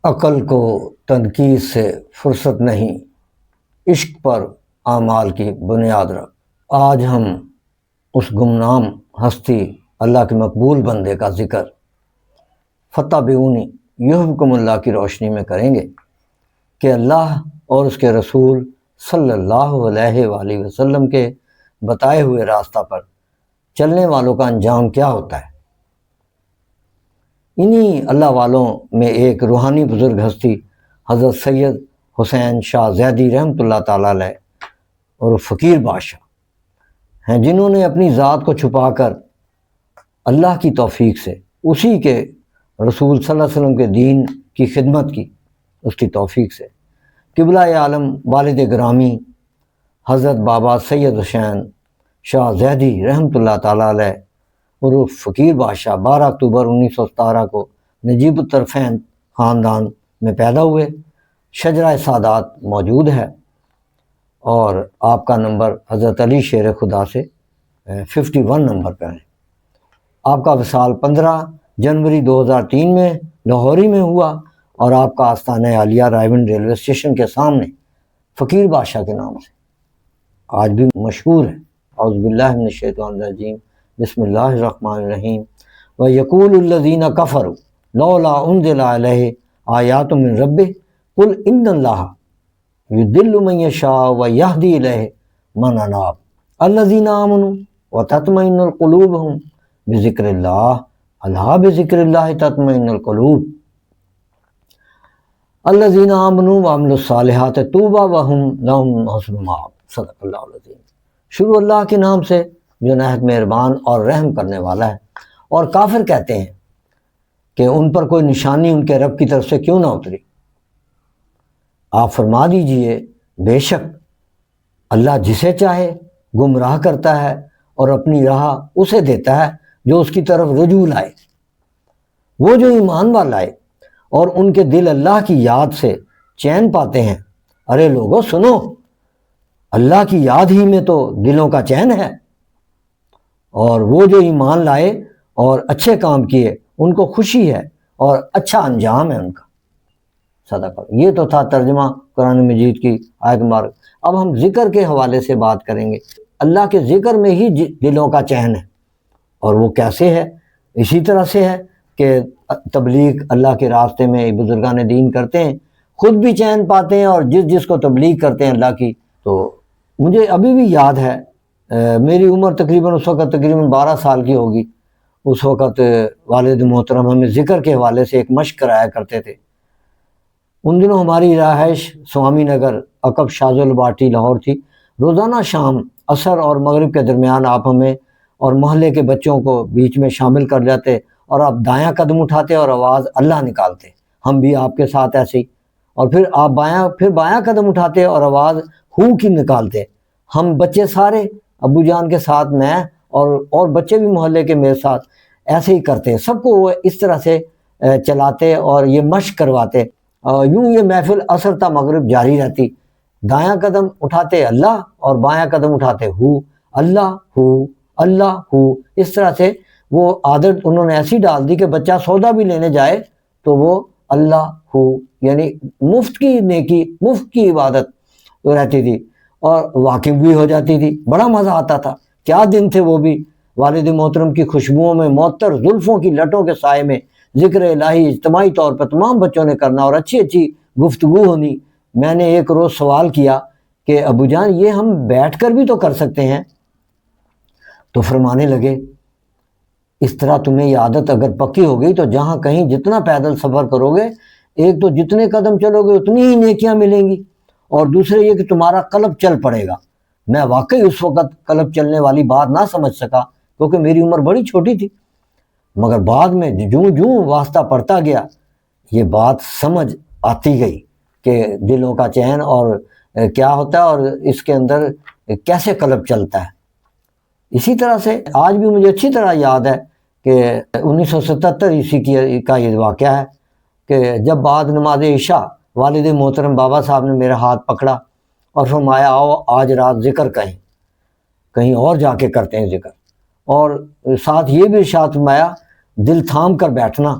عقل کو تنقید سے فرصت نہیں، عشق پر اعمال کی بنیاد رکھ۔ آج ہم اس گمنام ہستی اللہ کے مقبول بندے کا ذکر فَاتَّبِعُونِی یحببکم اللہ کی روشنی میں کریں گے کہ اللہ اور اس کے رسول صلی اللہ علیہ وآلہ وسلم کے بتائے ہوئے راستہ پر چلنے والوں کا انجام کیا ہوتا ہے۔ انہی اللہ والوں میں ایک روحانی بزرگ ہستی حضرت سید حسین شاہ زیدی رحمۃ اللہ تعالیٰ علیہ اور فقیر بادشاہ ہیں، جنہوں نے اپنی ذات کو چھپا کر اللہ کی توفیق سے اسی کے رسول صلی اللہ علیہ وسلم کے دین کی خدمت کی، اس کی توفیق سے۔ قبلہ عالم والد گرامی حضرت بابا سید حسین شاہ زیدی رحمۃ اللہ تعالیٰ علیہ اور فقیر بادشاہ 12 اکتوبر 1917 کو نجیب الطرفین خاندان میں پیدا ہوئے۔ شجرہ سعادات موجود ہے اور آپ کا نمبر حضرت علی شیر خدا سے 51 نمبر پہ ہے۔ آپ کا وصال 15 جنوری 2003 میں لاہوری میں ہوا اور آپ کا آستانہ عالیہ رائے گنج ریلوے اسٹیشن کے سامنے فقیر بادشاہ کے نام سے آج بھی مشہور ہے۔ اعوذ باللہ من الشیطان الرجیم، بسم اللہ الرحمن الرحیم۔ وَيَقُولُ الَّذِينَ كَفَرُوا لَوْلَا أُنزِلَ عَلَيْهِ آیَاتٌ مِّن رَّبِّهِ قُلْ إِنَّ اللَّهَ يُضِلُّ مَن يَشَاءُ وَيَهْدِي إِلَيْهِ مَنْ أَنَابَ الَّذِينَ آمَنُوا وَتَطْمَئِنُّ قُلُوبُهُم بِذِكْرِ اللَّهِ أَلَا بِذِكْرِ اللَّهِ تَطْمَئِنُّ الْقُلُوبُ الَّذِينَ آمَنُوا وَعَمِلُوا الصَّالِحَاتِ طُوبَى وَهُمْ لَهُمْ حُسْنُ مَآب۔ صدق اللہ العظیم۔ شروع اللہ کے نام سے جو نہایت مہربان اور رحم کرنے والا ہے۔ اور کافر کہتے ہیں کہ ان پر کوئی نشانی ان کے رب کی طرف سے کیوں نہ اتری۔ آپ فرما دیجئے بے شک اللہ جسے چاہے گمراہ کرتا ہے اور اپنی راہ اسے دیتا ہے جو اس کی طرف رجوع لائے۔ وہ جو ایمان والا ہے اور ان کے دل اللہ کی یاد سے چین پاتے ہیں۔ ارے لوگو سنو، اللہ کی یاد ہی میں تو دلوں کا چین ہے۔ اور وہ جو ایمان لائے اور اچھے کام کیے ان کو خوشی ہے اور اچھا انجام ہے ان کا۔ صدق اللہ۔ یہ تو تھا ترجمہ قرآن مجید کی آیت مبارک۔ اب ہم ذکر کے حوالے سے بات کریں گے۔ اللہ کے ذکر میں ہی دلوں کا چین ہے، اور وہ کیسے ہے؟ اسی طرح سے ہے کہ تبلیغ اللہ کے راستے میں بزرگان دین کرتے ہیں، خود بھی چین پاتے ہیں اور جس کو تبلیغ کرتے ہیں اللہ کی۔ تو مجھے ابھی بھی یاد ہے، میری عمر تقریباً اس وقت 12 سال کی ہوگی۔ اس وقت والد محترم ہمیں ذکر کے حوالے سے ایک مشق کرایا کرتے تھے۔ ان دنوں ہماری رہائش سوامی نگر عقب شاذ الباٹی لاہور تھی۔ روزانہ شام عصر اور مغرب کے درمیان آپ ہمیں اور محلے کے بچوں کو بیچ میں شامل کر جاتے اور آپ دایاں قدم اٹھاتے اور آواز اللہ نکالتے، ہم بھی آپ کے ساتھ ایسے ہی۔ اور پھر آپ بایاں قدم اٹھاتے اور آواز ہو کی نکالتے۔ ہم بچے سارے ابو جان کے ساتھ، میں اور بچے بھی محلے کے میرے ساتھ ایسے ہی کرتے، سب کو وہ اس طرح سے چلاتے اور یہ مشق کرواتے۔ یوں یہ محفل عصر تا مغرب جاری رہتی۔ دایاں قدم اٹھاتے اللہ اور بایاں قدم اٹھاتے ہو، اللہ ہو، اللہ ہو۔ اس طرح سے وہ عادت انہوں نے ایسی ڈال دی کہ بچہ سودا بھی لینے جائے تو وہ اللہ ہو، یعنی مفت کی نیکی، مفت کی عبادت رہتی تھی اور واقف بھی ہو جاتی تھی۔ بڑا مزہ آتا تھا۔ کیا دن تھے وہ بھی۔ والد محترم کی خوشبوؤں میں معطر زلفوں کی لٹوں کے سائے میں ذکر الہی اجتماعی طور پر تمام بچوں نے کرنا اور اچھی اچھی گفتگو ہونی۔ میں نے ایک روز سوال کیا کہ ابو جان یہ ہم بیٹھ کر بھی تو کر سکتے ہیں؟ تو فرمانے لگے اس طرح تمہیں یہ عادت اگر پکی ہو گئی تو جہاں کہیں جتنا پیدل سفر کرو گے، ایک تو جتنے قدم چلو گے اتنی ہی نیکیاں ملیں گی، اور دوسرے یہ کہ تمہارا قلب چل پڑے گا۔ میں واقعی اس وقت قلب چلنے والی بات نہ سمجھ سکا کیونکہ میری عمر بڑی چھوٹی تھی، مگر بعد میں جوں واسطہ پڑتا گیا یہ بات سمجھ آتی گئی کہ دلوں کا چین اور کیا ہوتا ہے اور اس کے اندر کیسے قلب چلتا ہے۔ اسی طرح سے آج بھی مجھے اچھی طرح یاد ہے کہ 1977 عیسوی کا یہ واقعہ ہے کہ جب بعد نماز عشاء والد محترم بابا صاحب نے میرا ہاتھ پکڑا اور فرمایا آؤ آج رات ذکر کہیں اور جا کے کرتے ہیں ذکر، اور ساتھ یہ بھی ارشاد فرمایا دل تھام کر بیٹھنا،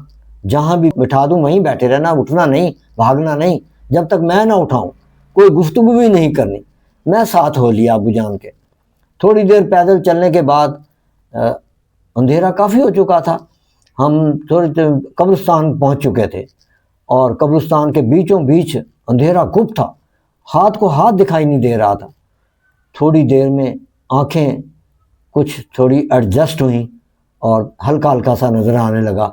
جہاں بھی بٹھا دوں وہیں بیٹھے رہنا، اٹھنا نہیں، بھاگنا نہیں، جب تک میں نہ اٹھاؤں، کوئی گفتگو بھی نہیں کرنی۔ میں ساتھ ہو لیا ابو جان کے۔ تھوڑی دیر پیدل چلنے کے بعد اندھیرا کافی ہو چکا تھا، ہم تھوڑی دیر قبرستان پہنچ چکے تھے، اور قبرستان کے بیچوں بیچ اندھیرا گپ تھا، ہاتھ کو ہاتھ دکھائی نہیں دے رہا تھا۔ تھوڑی دیر میں آنکھیں کچھ تھوڑی ایڈجسٹ ہوئیں اور ہلکا ہلکا سا نظر آنے لگا۔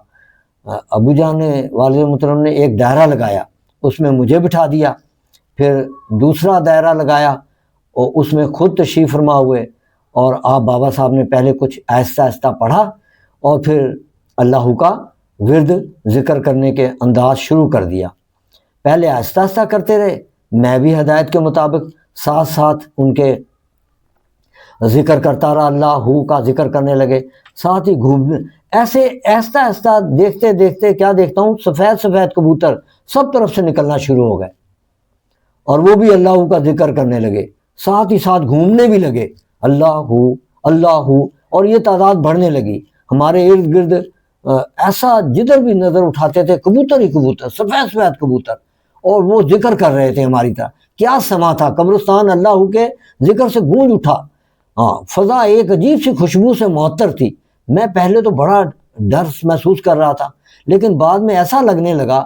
ابو جان نے، والد محترم نے ایک دائرہ لگایا، اس میں مجھے بٹھا دیا، پھر دوسرا دائرہ لگایا اور اس میں خود تشریف فرما ہوئے، اور آپ بابا صاحب نے پہلے کچھ آہستہ آہستہ پڑھا اور پھر اللہ کا ورد ذکر کرنے کے انداز شروع کر دیا۔ پہلے آہستہ آہستہ کرتے رہے، میں بھی ہدایت کے مطابق ساتھ ساتھ ان کے ذکر کرتا رہا، اللہ کا ذکر کرنے لگے، ساتھ ہی گھومنے، ایسے آہستہ آہستہ دیکھتے دیکھتے کیا دیکھتا ہوں، سفید سفید کبوتر سب طرف سے نکلنا شروع ہو گئے، اور وہ بھی اللہ کا ذکر کرنے لگے، ساتھ ہی ساتھ گھومنے بھی لگے، اللہ اللہ، اور یہ تعداد بڑھنے لگی۔ ہمارے ارد گرد ایسا جدھر بھی نظر اٹھاتے تھے کبوتر ہی کبوتر، سفید سفید کبوتر، اور وہ ذکر کر رہے تھے ہماری طرح۔ کیا سما تھا، قبرستان اللہ کے ذکر سے گونج اٹھا۔ فضا ایک عجیب سی خوشبو سے معطر تھی۔ میں پہلے تو بڑا ڈر محسوس کر رہا تھا، لیکن بعد میں ایسا لگنے لگا،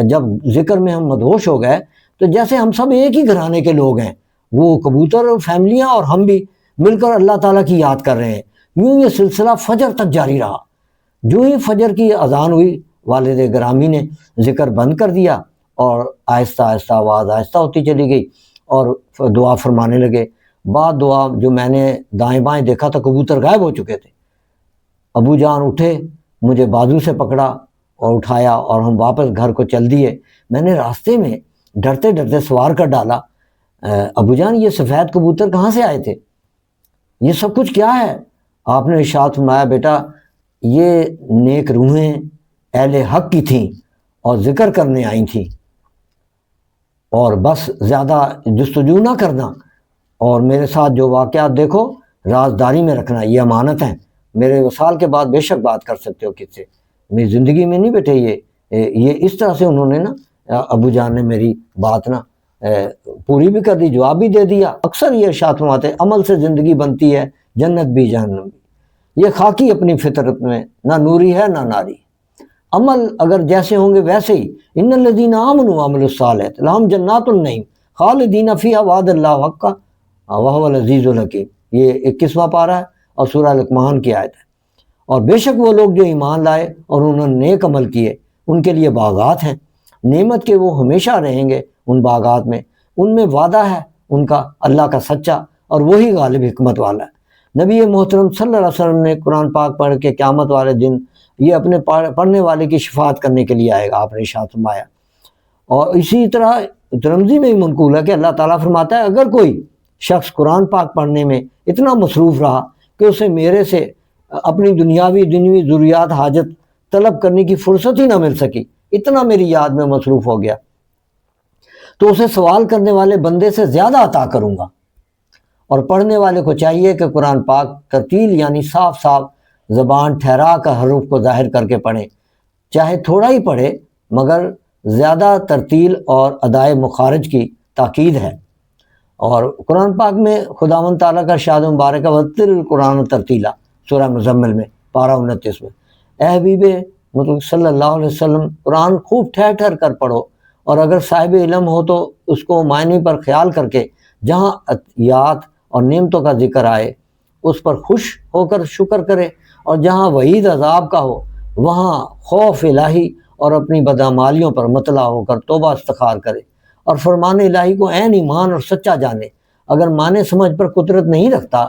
جب ذکر میں ہم مدہوش ہو گئے تو جیسے ہم سب ایک ہی گھرانے کے لوگ ہیں، وہ کبوتر فیملیاں اور ہم بھی مل کر اللہ تعالیٰ کی یاد کر رہے ہیں۔ یوں یہ سلسلہ فجر تک جاری رہا۔ جو ہی فجر کی اذان ہوئی، والد گرامی نے ذکر بند کر دیا اور آہستہ آہستہ آواز آہستہ ہوتی چلی گئی اور دعا فرمانے لگے۔ بعد دعا جو میں نے دائیں بائیں دیکھا تو کبوتر غائب ہو چکے تھے۔ ابو جان اٹھے، مجھے بازو سے پکڑا اور اٹھایا، اور ہم واپس گھر کو چل دیے۔ میں نے راستے میں ڈرتے ڈرتے سوار کر ڈالا، ابو جان یہ سفید کبوتر کہاں سے آئے تھے، یہ سب کچھ کیا ہے؟ آپ نے ارشاد فرمایا، بیٹا یہ نیک روحیں اہل حق کی تھیں اور ذکر کرنے آئی تھیں، اور بس زیادہ جستجو نہ کرنا، اور میرے ساتھ جو واقعات دیکھو رازداری میں رکھنا، یہ امانت ہیں۔ میرے وصال کے بعد بے شک بات کر سکتے ہو کس سے، میری زندگی میں نہیں بیٹھے۔ یہ اس طرح سے انہوں نے نا، ابو جان نے میری بات نا پوری بھی کر دی، جواب بھی دے دیا۔ اکثر یہ ارشاد فرماتے ہیں عمل سے زندگی بنتی ہے، جنت بھی جہنم بھی۔ یہ خاکی اپنی فطرت میں نہ نوری ہے نہ ناری۔ عمل اگر جیسے ہوں گے ویسے ہی، ان الذین آمنوا وعملوا الصالحات لہم جنات النعیم خالدین فیہا وعد اللہ حقا وہو العزیز الحکیم۔ یہ 21واں پارہ ہے اور سورہ لقمان کی آیت ہے۔ اور بے شک وہ لوگ جو ایمان لائے اور انہوں نے نیک عمل کیے، ان کے لیے باغات ہیں، نعمت کے وہ ہمیشہ رہیں گے ان باغات میں، ان میں وعدہ ہے ان کا اللہ کا سچا، اور وہی غالب حکمت والا ہے۔ نبی محترم صلی اللہ علیہ وسلم نے قرآن پاک پڑھ کے قیامت والے دن یہ اپنے پڑھنے والے کی شفاعت کرنے کے لیے آئے گا، آپ نے ارشاد فرمایا۔ اور اسی طرح ترمذی میں ہی منقول ہے کہ اللہ تعالیٰ فرماتا ہے اگر کوئی شخص قرآن پاک پڑھنے میں اتنا مصروف رہا کہ اسے میرے سے اپنی دنیاوی ضروریات حاجت طلب کرنے کی فرصت ہی نہ مل سکی، اتنا میری یاد میں مصروف ہو گیا، تو اسے سوال کرنے والے بندے سے زیادہ عطا کروں گا۔ اور پڑھنے والے کو چاہیے کہ قرآن پاک ترتیل یعنی صاف صاف زبان ٹھہرا کر حروف کو ظاہر کر کے پڑھیں، چاہے تھوڑا ہی پڑھے مگر زیادہ ترتیل اور ادائے مخارج کی تاکید ہے۔ اور قرآن پاک میں خداوند تعالیٰ کا ارشاد مبارک ہے وَرَتِّلِ الْقُرْآنَ تَرْتِیلًا، سورہ مزمل میں پارہ 29 میں۔ اے حبیب مطلب صلی اللہ علیہ وسلم، قرآن خوب ٹھہر ٹھہر کر پڑھو، اور اگر صاحب علم ہو تو اس کو معنی پر خیال کر کے جہاں عطیات اور نعمتوں کا ذکر آئے اس پر خوش ہو کر شکر کرے، اور جہاں وعید عذاب کا ہو وہاں خوف الہی اور اپنی بدعمالیوں پر مطلع ہو کر توبہ استغفار کرے، اور فرمان الہی کو عین ایمان اور سچا جانے۔ اگر معنی سمجھ پر قدرت نہیں رکھتا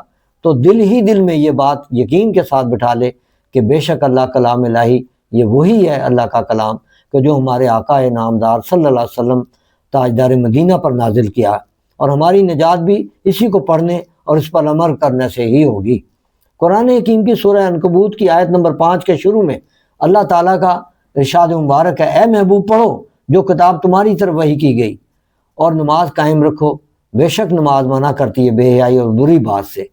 تو دل ہی دل میں یہ بات یقین کے ساتھ بٹھا لے کہ بے شک اللہ کلام الہی یہ وہی ہے اللہ کا کلام کہ جو ہمارے آقا نامدار صلی اللہ علیہ وسلم تاجدار مدینہ پر نازل کیا، اور ہماری نجات بھی اسی کو پڑھنے اور اس پر عمل کرنے سے ہی ہوگی۔ قرآن حکیم کی سورہ عنکبوت کی آیت نمبر 5 کے شروع میں اللہ تعالیٰ کا ارشاد مبارک ہے، اے محبوب پڑھو جو کتاب تمہاری طرف وحی کی گئی، اور نماز قائم رکھو، بے شک نماز منع کرتی ہے بے حیائی اور بری بات سے۔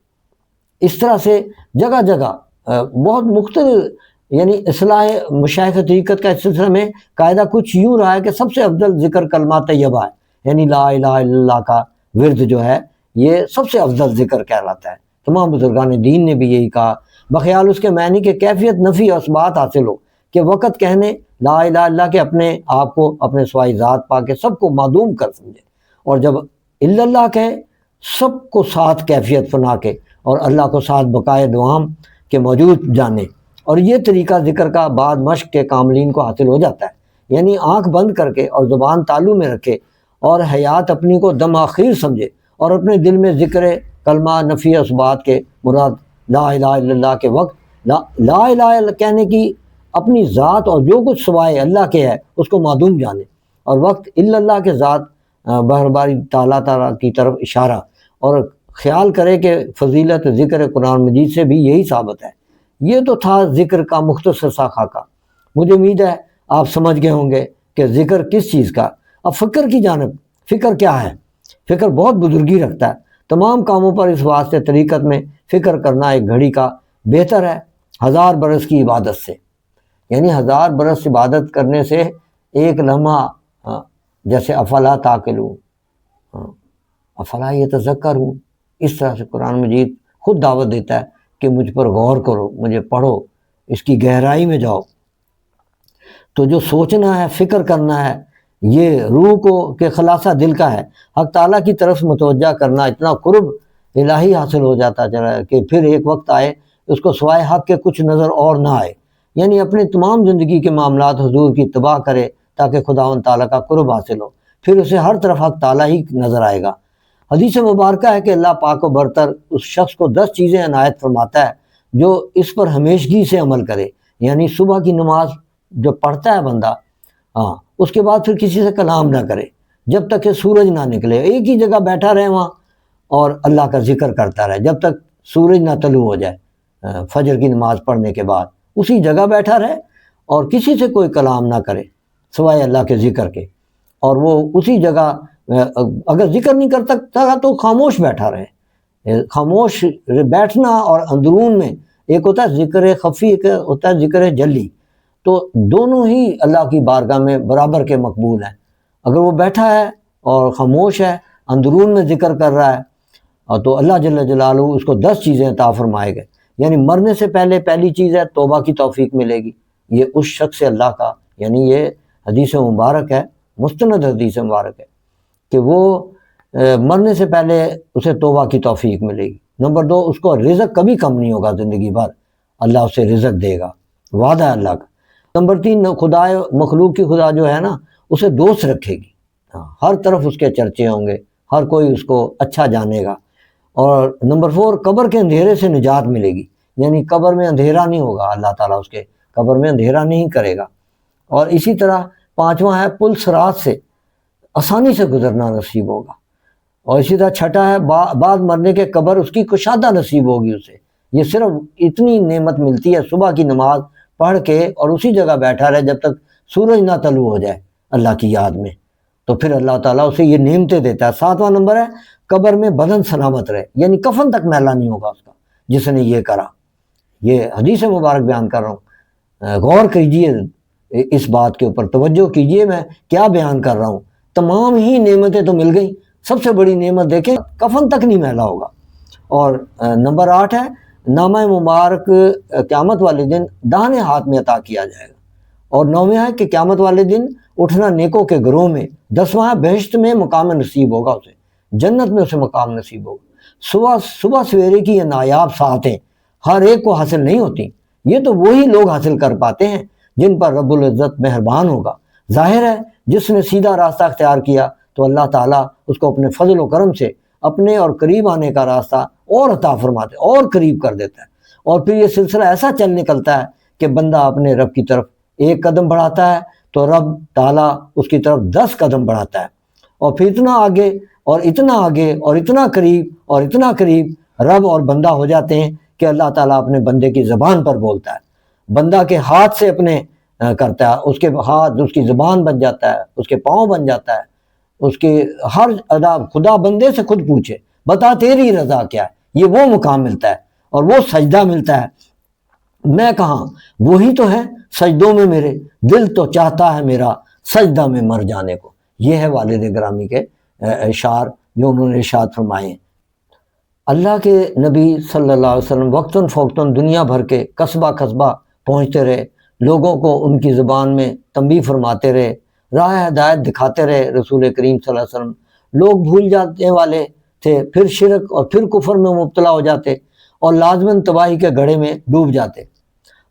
اس طرح سے جگہ جگہ بہت مختلف یعنی اصلاح مشائخ طریقت کا اس سلسلے میں قاعدہ کچھ یوں رہا ہے کہ سب سے افضل ذکر کلمہ طیبہ ہے، یعنی لا الہ الا اللہ کا ورد جو ہے یہ سب سے افضل ذکر کہلاتا ہے۔ تمام بزرگان دین نے بھی یہی کہا، بخیال اس کے معنی کہ کیفیت نفی اور اثبات حاصل ہو، کہ وقت کہنے لا الہ الا اللہ کے اپنے آپ کو اپنے سوائی ذات پا کے سب کو معدوم کر سمجھے، اور جب الا اللہ کہے سب کو ساتھ کیفیت فنا کے اور اللہ کو ساتھ بقائے دوام کے موجود جانے۔ اور یہ طریقہ ذکر کا بعد مشق کے کاملین کو حاصل ہو جاتا ہے، یعنی آنکھ بند کر کے اور زبان تالو میں رکھے اور حیات اپنی کو دم آخیر سمجھے، اور اپنے دل میں ذکر کلمہ نفی اثبات کے مراد لا الہ الا اللہ کے وقت لا الہ الا اللہ کہنے کی اپنی ذات اور جو کچھ سوائے اللہ کے ہے اس کو معدوم جانے، اور وقت الا اللہ کے ذات بہرباری تعالیٰ کی طرف اشارہ، اور خیال کرے کہ فضیلت ذکر قرآن مجید سے بھی یہی ثابت ہے۔ یہ تو تھا ذکر کا مختصر سا خاکہ۔ مجھے امید ہے آپ سمجھ گئے ہوں گے کہ ذکر کس چیز کا۔ اب فکر کی جانب، فکر کیا ہے؟ فکر بہت بزرگی رکھتا ہے، تمام کاموں پر اس واسطے طریقت میں فکر کرنا ایک گھڑی کا بہتر ہے 1000 برس کی عبادت سے، یعنی 1000 برس عبادت کرنے سے ایک لمحہ جیسے افلا تاکلون، افلا یتذکرون، اس طرح سے قرآن مجید خود دعوت دیتا ہے کہ مجھ پر غور کرو، مجھے پڑھو، اس کی گہرائی میں جاؤ۔ تو جو سوچنا ہے، فکر کرنا ہے، یہ روح کو کہ خلاصہ دل کا ہے، حق تعالیٰ کی طرف متوجہ کرنا، اتنا قرب الہی حاصل ہو جاتا چلا کہ پھر ایک وقت آئے اس کو سوائے حق کے کچھ نظر اور نہ آئے، یعنی اپنے تمام زندگی کے معاملات حضور کی اتباع کرے تاکہ خداوند تعالیٰ کا قرب حاصل ہو، پھر اسے ہر طرف حق تعالیٰ ہی نظر آئے گا۔ حدیث مبارکہ ہے کہ اللہ پاک و برتر اس شخص کو 10 چیزیں عنایت فرماتا ہے جو اس پر ہمیشگی سے عمل کرے، یعنی صبح کی نماز جو پڑھتا ہے بندہ، اس کے بعد پھر کسی سے کلام نہ کرے جب تک کہ سورج نہ نکلے، ایک ہی جگہ بیٹھا رہے وہاں اور اللہ کا ذکر کرتا رہے جب تک سورج نہ طلوع ہو جائے، فجر کی نماز پڑھنے کے بعد اسی جگہ بیٹھا رہے اور کسی سے کوئی کلام نہ کرے سوائے اللہ کے ذکر کے، اور وہ اسی جگہ اگر ذکر نہیں کر سکتا تو خاموش بیٹھا رہے۔ خاموش بیٹھنا اور اندرون میں ایک ہوتا ہے ذکر خفی، ایک ہوتا ہے ذکر جلی، تو دونوں ہی اللہ کی بارگاہ میں برابر کے مقبول ہیں۔ اگر وہ بیٹھا ہے اور خاموش ہے، اندرون میں ذکر کر رہا ہے، تو اللہ جل جلالہ اس کو 10 چیزیں عطا فرمائے گئے، یعنی مرنے سے پہلے پہلی چیز ہے توبہ کی توفیق ملے گی، یہ اس شخص سے اللہ کا، یعنی یہ حدیث مبارک ہے، مستند حدیث مبارک ہے کہ وہ مرنے سے پہلے اسے توبہ کی توفیق ملے گی۔ نمبر 2، اس کو رزق کبھی کم نہیں ہوگا، زندگی بھر اللہ اسے رزق دے گا، وعدہ ہے اللہ کا۔ نمبر 3، خدا مخلوق کی خدا جو ہے نا اسے دوست رکھے گی، ہر طرف اس کے چرچے ہوں گے، ہر کوئی اس کو اچھا جانے گا۔ اور نمبر 4، قبر کے اندھیرے سے نجات ملے گی، یعنی قبر میں اندھیرا نہیں ہوگا، اللہ تعالیٰ اس کے قبر میں اندھیرا نہیں کرے گا۔ اور اسی طرح 5واں ہے پل صراط سے آسانی سے گزرنا نصیب ہوگا۔ اور اسی طرح 6 ہے بعد مرنے کے قبر اس کی کشادہ نصیب ہوگی اسے۔ یہ صرف اتنی نعمت ملتی ہے صبح کی نماز پڑھ کے اور اسی جگہ بیٹھا رہے جب تک سورج نہ طلوع ہو جائے اللہ کی یاد میں، تو پھر اللہ تعالیٰ اسے یہ نعمتیں دیتا ہے۔ 7واں نمبر ہے قبر میں بدن سلامت رہے، یعنی کفن تک میلا نہیں ہوگا اس کا جس نے یہ کرا۔ یہ حدیث مبارک بیان کر رہا ہوں، غور کیجئے اس بات کے اوپر، توجہ کیجئے میں کیا بیان کر رہا ہوں۔ تمام ہی نعمتیں تو مل گئیں، سب سے بڑی نعمت دیکھیں کفن تک نہیں میلا ہوگا۔ اور نمبر 8 ہے نامہ مبارک قیامت والے دن داہنے ہاتھ میں عطا کیا جائے گا۔ اور 9واں ہے کہ قیامت والے دن اٹھنا نیکوں کے گروہ میں۔ 10واں ہے بہشت میں مقام نصیب ہوگا اسے، جنت میں اسے مقام نصیب ہوگا۔ صبح سویرے کی یہ نایاب ساعتیں ہر ایک کو حاصل نہیں ہوتی، یہ تو وہی لوگ حاصل کر پاتے ہیں جن پر رب العزت مہربان ہوگا۔ ظاہر ہے جس نے سیدھا راستہ اختیار کیا تو اللہ تعالیٰ اس کو اپنے فضل و کرم سے اپنے اور قریب آنے کا راستہ اور عطا فرماتے اور قریب کر دیتا ہے، اور پھر یہ سلسلہ ایسا چل نکلتا ہے کہ بندہ اپنے رب کی طرف ایک قدم بڑھاتا ہے تو رب تعالیٰ اس کی طرف 10 قدم بڑھاتا ہے، اور پھر اتنا آگے اور اتنا آگے اور اتنا قریب اور اتنا قریب رب اور بندہ ہو جاتے ہیں کہ اللہ تعالیٰ اپنے بندے کی زبان پر بولتا ہے، بندہ کے ہاتھ سے اپنے کرتا ہے، اس کے ہاتھ اس کی زبان بن جاتا ہے، اس کے پاؤں بن جاتا ہے، اس کے ہر ادا خدا بندے سے خود پوچھے بتا تیری رضا کیا ہے، یہ وہ مقام ملتا ہے اور وہ سجدہ ملتا ہے میں کہاں، وہی تو ہے سجدوں میں میرے، دل تو چاہتا ہے میرا سجدہ میں مر جانے کو۔ یہ ہے والد گرامی کے اشعار جو انہوں نے ارشاد فرمائے ہیں۔ اللہ کے نبی صلی اللہ علیہ وسلم وقتاً فوقتاً دنیا بھر کے قصبہ قصبہ پہنچتے رہے، لوگوں کو ان کی زبان میں تنبیہ فرماتے رہے، راہ ہدایت دکھاتے رہے رسول کریم صلی اللہ علیہ وسلم۔ لوگ بھول جانے والے تھے، پھر شرک اور پھر کفر میں مبتلا ہو جاتے اور لازماً تباہی کے گڑھے میں ڈوب جاتے۔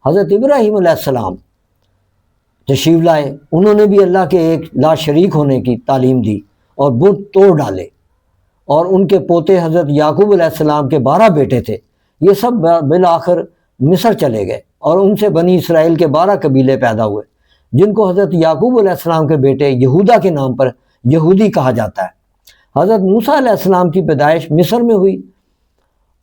حضرت ابراہیم علیہ السلام تشریف لائے، انہوں نے بھی اللہ کے ایک لا شریک ہونے کی تعلیم دی اور بت توڑ ڈالے، اور ان کے پوتے حضرت یعقوب علیہ السلام کے 12 بیٹے تھے، یہ سب بالآخر مصر چلے گئے، اور ان سے بنی اسرائیل کے 12 قبیلے پیدا ہوئے، جن کو حضرت یعقوب علیہ السلام کے بیٹے یہودا کے نام پر یہودی کہا جاتا ہے۔ حضرت موسیٰ علیہ السلام کی پیدائش مصر میں ہوئی،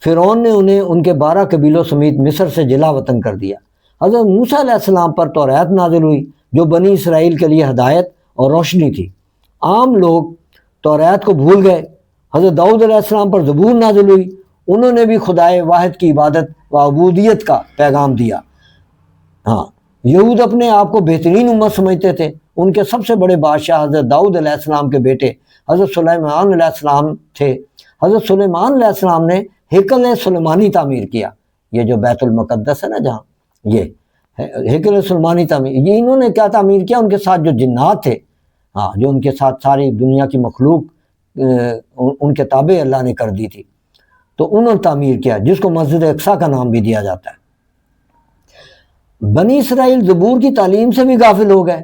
فرعون نے انہیں ان کے 12 قبیلوں سمیت مصر سے جلا وطن کر دیا۔ حضرت موسیٰ علیہ السلام پر توریت نازل ہوئی جو بنی اسرائیل کے لیے ہدایت اور روشنی تھی۔ عام لوگ توریت کو بھول گئے۔ حضرت داؤد علیہ السلام پر زبور نازل ہوئی، انہوں نے بھی خدائے واحد کی عبادت و عبودیت کا پیغام دیا۔ ہاں، یہود اپنے آپ کو بہترین امت سمجھتے تھے، ان کے سب سے بڑے بادشاہ حضرت داؤد علیہ السلام کے بیٹے حضرت سلیمان علیہ السلام تھے۔ حضرت سلیمان علیہ السلام نے ہیکل سلیمانی تعمیر کیا، یہ جو بیت المقدس ہے نا جہاں، یہ ہیکل سلیمانی تعمیر، یہ انہوں نے کیا تعمیر کیا؟ ان کے ساتھ جو جنات تھے، ہاں، جو ان کے ساتھ ساری دنیا کی مخلوق ان کے تابع اللہ نے کر دی تھی، تو انہوں نے تعمیر کیا، جس کو مسجد اقصیٰ کا نام بھی دیا جاتا ہے۔ بنی اسرائیل زبور کی تعلیم سے بھی غافل ہو گئے،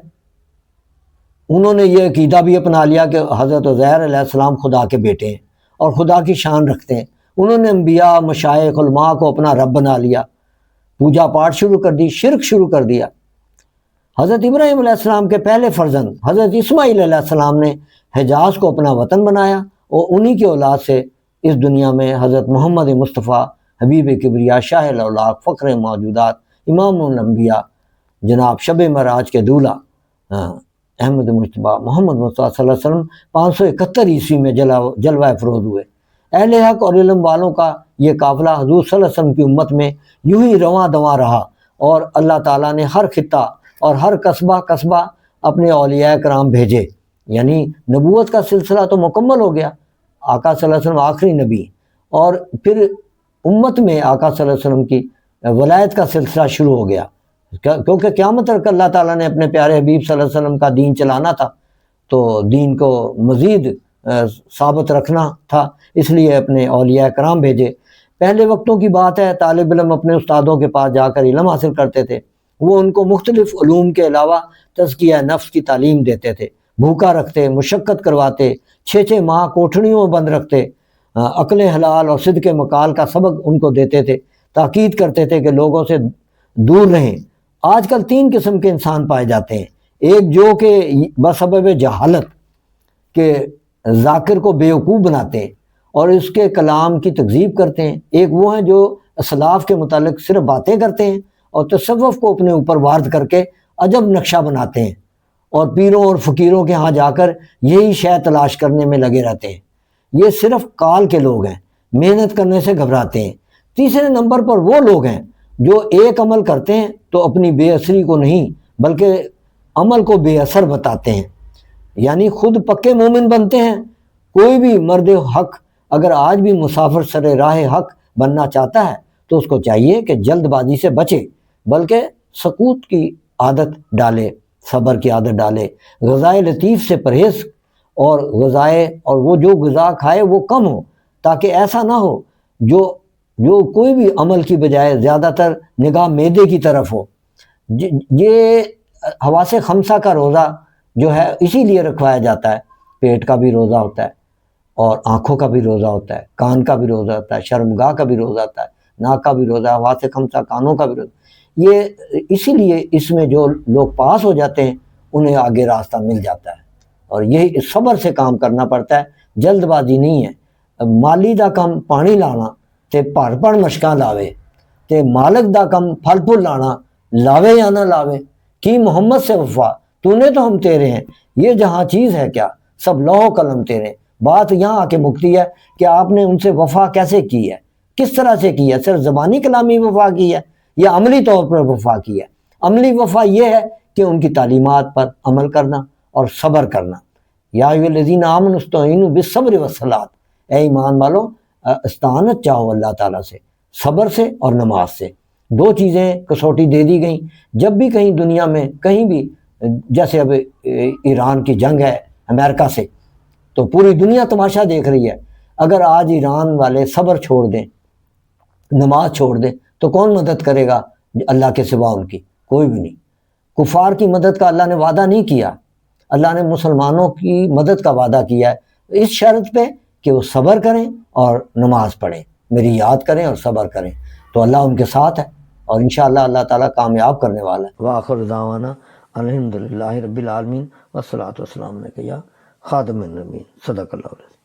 انہوں نے یہ عقیدہ بھی اپنا لیا کہ حضرت عزیر علیہ السلام خدا کے بیٹے ہیں اور خدا کی شان رکھتے ہیں۔ انہوں نے انبیاء، مشائخ، علماء کو اپنا رب بنا لیا، پوجا پاٹ شروع کر دی، شرک شروع کر دیا۔ حضرت ابراہیم علیہ السلام کے پہلے فرزند حضرت اسماعیل علیہ السلام نے حجاز کو اپنا وطن بنایا، اور انہی کی اولاد سے اس دنیا میں حضرت محمد مصطفیٰ حبیب کبریا، شاہ الاولاق، فخر موجودات، امام الانبیاء، جناب شب معراج کے دولہ احمد مجتبیٰ محمد مصطفیٰ صلی اللہ علیہ وسلم 571 عیسوی میں جلوہ افروز ہوئے۔ اہل حق اور علم والوں کا یہ قافلہ حضور صلی اللہ علیہ وسلم کی امت میں یوں ہی رواں دواں رہا، اور اللہ تعالیٰ نے ہر خطہ اور ہر قصبہ اپنے اولیاء کرام بھیجے، یعنی نبوت کا سلسلہ تو مکمل ہو گیا، آقا صلی اللہ علیہ وسلم آخری نبی، اور پھر امت میں آقا صلی اللہ علیہ وسلم کی ولایت کا سلسلہ شروع ہو گیا، کیونکہ قیامت تک اللہ تعالیٰ نے اپنے پیارے حبیب صلی اللہ علیہ وسلم کا دین چلانا تھا، تو دین کو مزید ثابت رکھنا تھا، اس لیے اپنے اولیاء کرام بھیجے۔ پہلے وقتوں کی بات ہے، طالب علم اپنے استادوں کے پاس جا کر علم حاصل کرتے تھے، وہ ان کو مختلف علوم کے علاوہ تزکیہ نفس کی تعلیم دیتے تھے، بھوکا رکھتے، مشقت کرواتے، 6 ماہ کوٹھڑیوں میں بند رکھتے، عقل حلال اور صدق مقال کا سبق ان کو دیتے تھے، تاکید کرتے تھے کہ لوگوں سے دور رہیں۔ آج کل 3 قسم کے انسان پائے جاتے ہیں، ایک جو کہ بسبب جہالت کے ذاکر کو بیوقوف بناتے ہیں اور اس کے کلام کی تکذیب کرتے ہیں، ایک وہ ہیں جو اسلاف کے متعلق صرف باتیں کرتے ہیں اور تصوف کو اپنے اوپر وارد کر کے عجب نقشہ بناتے ہیں، اور پیروں اور فقیروں کے ہاں جا کر یہی شے تلاش کرنے میں لگے رہتے ہیں۔ یہ صرف کال کے لوگ ہیں، محنت کرنے سے گھبراتے ہیں۔ تیسرے نمبر پر وہ لوگ ہیں جو ایک عمل کرتے ہیں تو اپنی بے اثری کو نہیں بلکہ عمل کو بے اثر بتاتے ہیں، یعنی خود پکے مومن بنتے ہیں۔ کوئی بھی مرد حق اگر آج بھی مسافر سر راہ حق بننا چاہتا ہے تو اس کو چاہیے کہ جلد بازی سے بچے، بلکہ سکوت کی عادت ڈالے، صبر کی عادت ڈالے، غذائے لطیف سے پرہیز، اور وہ جو غذا کھائے وہ کم ہو، تاکہ ایسا نہ ہو جو کوئی بھی عمل کی بجائے زیادہ تر نگاہ معدے کی طرف ہو۔ یہ حواس خمسہ کا روزہ جو ہے اسی لیے رکھوایا جاتا ہے، پیٹ کا بھی روزہ ہوتا ہے، اور آنکھوں کا بھی روزہ ہوتا ہے، کان کا بھی روزہ ہوتا ہے، شرمگاہ کا بھی روزہ ہوتا ہے، ناک کا بھی روزہ ہے، حواس خمسہ کانوں کا بھی روزہ۔ یہ اسی لیے اس میں جو لوگ پاس ہو جاتے ہیں انہیں آگے راستہ مل جاتا ہے، اور یہی صبر سے کام کرنا پڑتا ہے، جلد بازی نہیں ہے۔ مالی دا کم پانی لانا تے پڑ مشکاں لاوے، تے مالک دا کم پھل پھول لانا لاوے یا نہ لاوے، کی محمد سے وفا تو نے تو ہم تیرے ہیں، یہ جہاں چیز ہے کیا سب لوح قلم تیرے۔ بات یہاں آ کے مکتی ہے کہ آپ نے ان سے وفا کیسے کی ہے، کس طرح سے کی ہے؟ صرف زبانی کلامی وفا کی ہے یہ عملی طور پر وفا کی ہے۔ عملی وفا یہ ہے کہ ان کی تعلیمات پر عمل کرنا اور صبر کرنا۔ یا ایھا الذین آمنوا استعینوا بالصبر والصلاۃ، اے ایمان والو استعانت چاہو اللہ تعالیٰ سے، صبر سے اور نماز سے۔ دو چیزیں کسوٹی دے دی گئیں جب بھی کہیں دنیا میں کہیں بھی، جیسے اب ایران کی جنگ ہے امریکہ سے، تو پوری دنیا تماشا دیکھ رہی ہے۔ اگر آج ایران والے صبر چھوڑ دیں، نماز چھوڑ دیں، تو کون مدد کرے گا اللہ کے سوا ان کی؟ کوئی بھی نہیں۔ کفار کی مدد کا اللہ نے وعدہ نہیں کیا، اللہ نے مسلمانوں کی مدد کا وعدہ کیا ہے، اس شرط پہ کہ وہ صبر کریں اور نماز پڑھیں، میری یاد کریں اور صبر کریں، تو اللہ ان کے ساتھ ہے اور انشاءاللہ اللہ تعالیٰ کامیاب کرنے والا ہے۔ وآخر دعوانا الحمدللہ رب العالمین والصلاۃ والسلام علیک یا خاتم النبیین، صدق اللہ علیہ۔